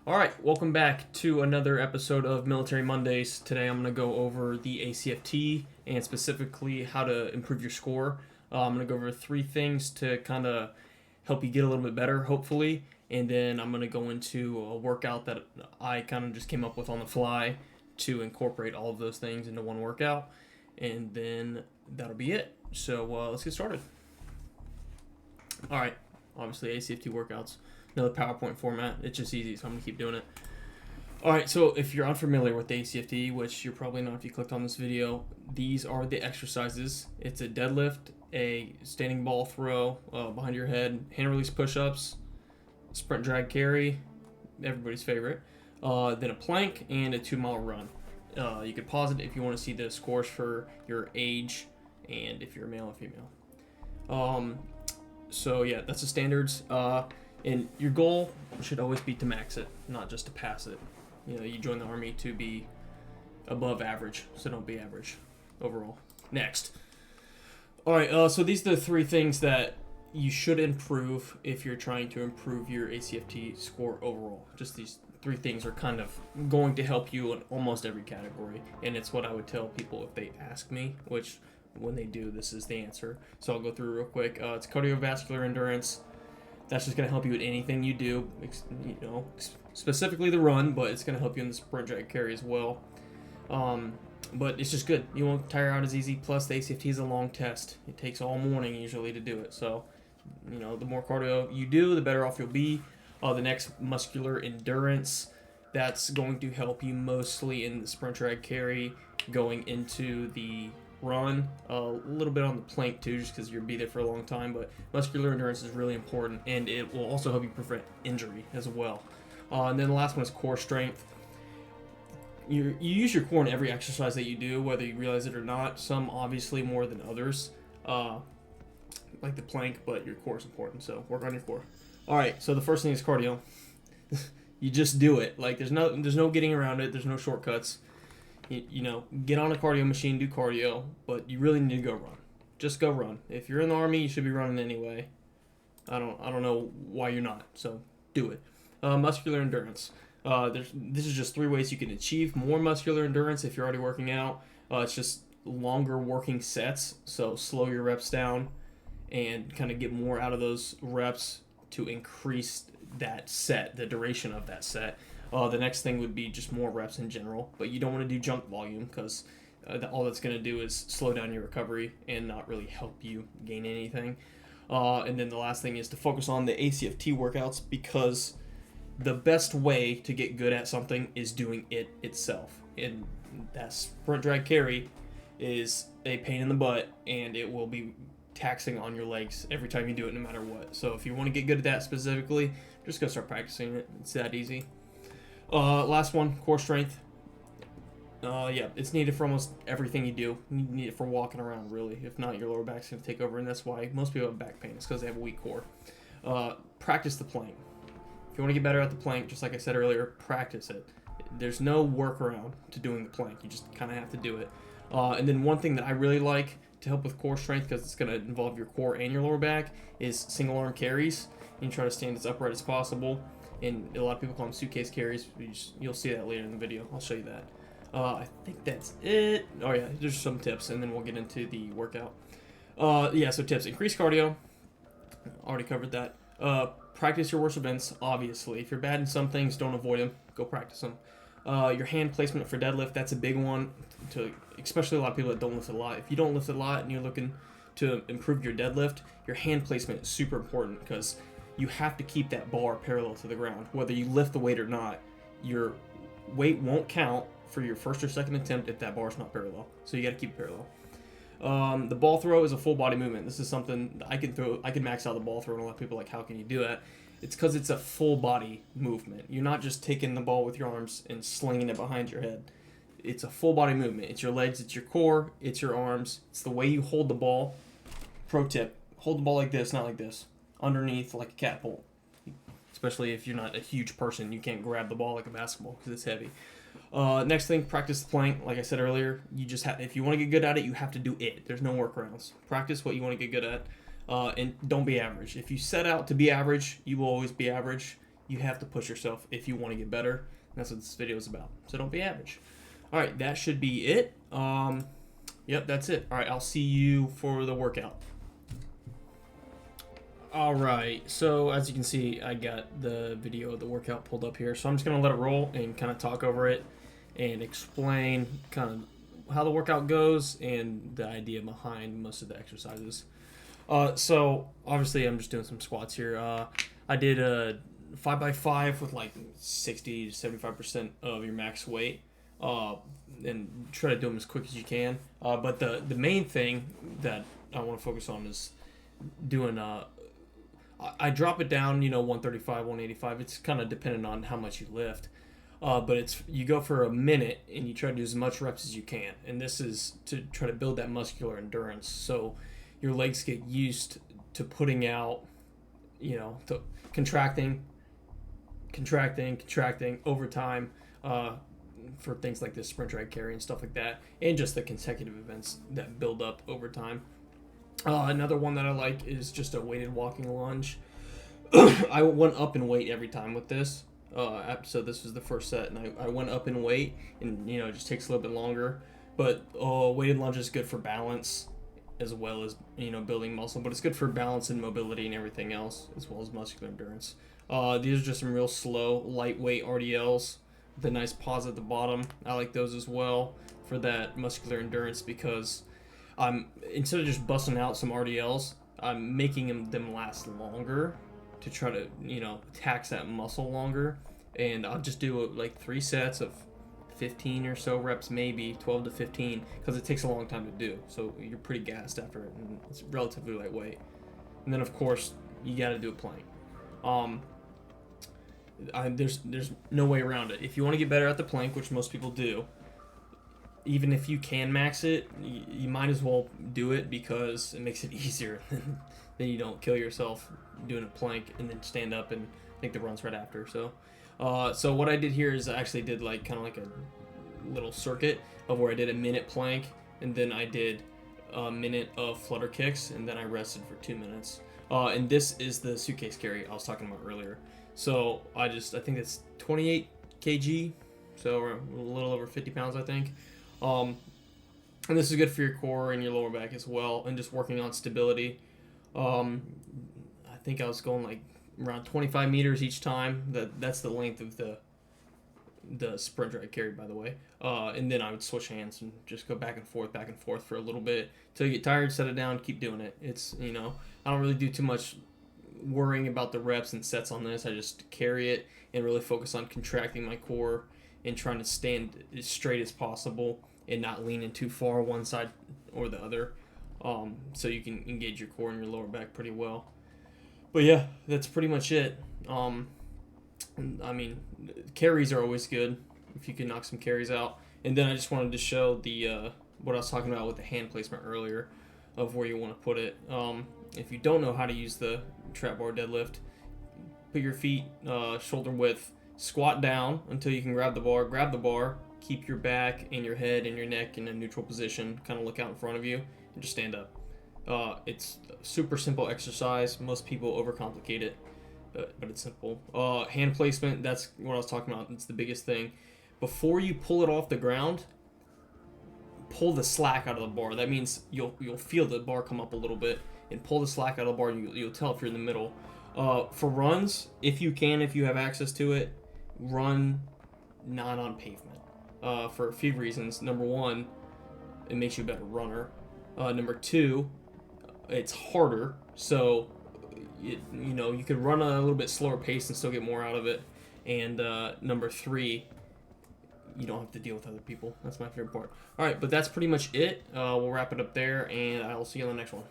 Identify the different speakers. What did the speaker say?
Speaker 1: All right, welcome back to another episode of Military Mondays. Today I'm going to go over the ACFT and specifically how to improve your score. I'm going to go over three things to kind of help you get a little bit better, hopefully, and then I'm going to go into a workout that I kind of just came up with on the fly to incorporate all of those things into one workout, and then that'll be it. So let's get started. All right, obviously ACFT workouts. Another PowerPoint format. It's just easy, so I'm going to keep doing it. Alright, so if you're unfamiliar with the ACFT, which you're probably not if you clicked on this video, these are the exercises. It's a deadlift, a standing ball throw behind your head, hand release push-ups, sprint drag carry, everybody's favorite, then a plank, and a 2-mile run. You could pause it if you want to see the scores for your age and if you're male or female. So yeah, that's the standards. And your goal should always be to max it, not just to pass it. You know, you join the Army to be above average, so don't be average overall. Next. All right, so these are the three things that you should improve if you're trying to improve your ACFT score overall. Just these three things are kind of going to help you in almost every category, and it's what I would tell people if they ask me, which when they do, this is the answer. So I'll go through real quick. It's cardiovascular endurance. That's just going to help you with anything you do, specifically the run, but it's going to help you in the sprint drag carry as well. But it's just good. You won't tire out as easy. Plus, the ACFT is a long test. It takes all morning usually to do it. So, the more cardio you do, the better off you'll be. The next, muscular endurance. That's going to help you mostly in the sprint drag carry, going into the run, a little bit on the plank too, just because you'll be there for a long time, but muscular endurance is really important, and it will also help you prevent injury as well. And then the last one is core strength. You use your core in every exercise that you do, whether you realize it or not. Some obviously more than others, like the plank, but your core is important, so work on your core. All right, so the first thing is cardio. You just do it. Like there's no getting around it. There's no shortcuts. Get on a cardio machine, do cardio, but you really need to go run. Just go run. If you're in the Army, you should be running anyway. I don't know why you're not, so do it. Muscular endurance. This is just three ways you can achieve more muscular endurance if you're already working out. It's just longer working sets, so slow your reps down and kind of get more out of those reps to increase that set, the duration of that set. The next thing would be just more reps in general, but you don't want to do junk volume because all that's going to do is slow down your recovery and not really help you gain anything. And then the last thing is to focus on the ACFT workouts, because the best way to get good at something is doing it itself. And that sprint drag carry is a pain in the butt, and it will be taxing on your legs every time you do it, no matter what. So if you want to get good at that specifically, just go start practicing it. It's that easy. Last one, core strength. It's needed for almost everything you do. You need it for walking around, really. If not, your lower back's going to take over, and that's why most people have back pain. It's because they have a weak core. Practice the plank. If you want to get better at the plank, just like I said earlier, practice it. There's no workaround to doing the plank. You just kind of have to do it. And then one thing that I really like to help with core strength, because it's going to involve your core and your lower back, is single arm carries. You try to stand as upright as possible. And a lot of people call them suitcase carries. You'll see that later in the video. I'll show you that. I think that's it. Oh yeah, there's some tips, and then we'll get into the workout. So tips. Increase cardio. Already covered that. Practice your worst events, obviously. If you're bad in some things, don't avoid them. Go practice them. Your hand placement for deadlift, that's a big one, especially a lot of people that don't lift a lot. If you don't lift a lot and you're looking to improve your deadlift, your hand placement is super important, because you have to keep that bar parallel to the ground. Whether you lift the weight or not, your weight won't count for your first or second attempt if that bar is not parallel. So you got to keep it parallel. The ball throw is a full body movement. This is something I can max out the ball throw, and a lot of people are like, how can you do that? It's because it's a full body movement. You're not just taking the ball with your arms and slinging it behind your head. It's a full body movement. It's your legs, it's your core, it's your arms. It's the way you hold the ball. Pro tip, hold the ball like this, not like this. Underneath like a catapult. Especially if you're not a huge person, you can't grab the ball like a basketball because it's heavy. Next thing, practice the plank. Like I said earlier, you just have, if you want to get good at it, you have to do it. There's no workarounds. Practice what you want to get good at, and don't be average. If you set out to be average, you will always be average. You have to push yourself if you want to get better. And that's what this video is about. So don't be average. All right, that should be it. Yep, that's it. All right, I'll see you for the workout. All right, so as you can see, I got the video of the workout pulled up here. So I'm just going to let it roll and kind of talk over it and explain kind of how the workout goes and the idea behind most of the exercises. So obviously I'm just doing some squats here. I did a 5x5 with like 60 to 75% of your max weight. And try to do them as quick as you can. But the main thing that I want to focus on is doing I drop it down, 135, 185. It's kind of dependent on how much you lift. But you go for a minute and you try to do as much reps as you can. And this is to try to build that muscular endurance. So your legs get used to putting out, to contracting over time for things like this sprint drag carry and stuff like that. And just the consecutive events that build up over time. Another one that I like is just a weighted walking lunge. I went up in weight every time with this. So this was the first set, and I went up in weight, and it just takes a little bit longer. But weighted lunge is good for balance, as well as building muscle. But it's good for balance and mobility and everything else, as well as muscular endurance. These are just some real slow, lightweight RDLs with a nice pause at the bottom. I like those as well for that muscular endurance because instead of just busting out some RDLs, I'm making them last longer to try to, tax that muscle longer. And I'll just do like 3 sets of 15 or so reps, maybe 12 to 15, because it takes a long time to do. So you're pretty gassed after it, and it's relatively lightweight. And then, of course, you got to do a plank. There's no way around it. If you want to get better at the plank, which most people do, even if you can max it, you might as well do it because it makes it easier. Then you don't kill yourself doing a plank and then stand up and think the run's right after. So what I did here is I actually did kind of like a little circuit of where I did a minute plank, and then I did a minute of flutter kicks, and then I rested for 2 minutes. And this is the suitcase carry I was talking about earlier. So I think it's 28 kg, so a little over 50 pounds, I think. And this is good for your core and your lower back as well, and just working on stability. I think I was going around 25 meters each time. That's the length of the sprint drag carry, by the way. And then I would switch hands and just go back and forth for a little bit till you get tired, set it down, keep doing it. It's I don't really do too much worrying about the reps and sets on this. I just carry it and really focus on contracting my core and trying to stand as straight as possible and not leaning too far one side or the other, so you can engage your core and your lower back pretty well. But yeah, that's pretty much it. Carries are always good if you can knock some carries out. And then I just wanted to show the what I was talking about with the hand placement earlier of where you want to put it. If you don't know how to use the trap bar deadlift, put your feet shoulder width, squat down until you can grab the bar, keep your back and your head and your neck in a neutral position, kind of look out in front of you, and just stand up. It's a super simple exercise. Most people overcomplicate it, but it's simple. Hand placement, that's what I was talking about. It's the biggest thing. Before you pull it off the ground, pull the slack out of the bar. That means you'll feel the bar come up a little bit, and pull the slack out of the bar. You'll tell if you're in the middle. For runs, if you have access to it, run not on pavement. For a few reasons. Number one, it makes you a better runner. Number two, it's harder, so you could run a little bit slower pace and still get more out of it. And number three, you don't have to deal with other people. That's my favorite part. All right, but that's pretty much it. We'll wrap it up there, and I'll see you on the next one.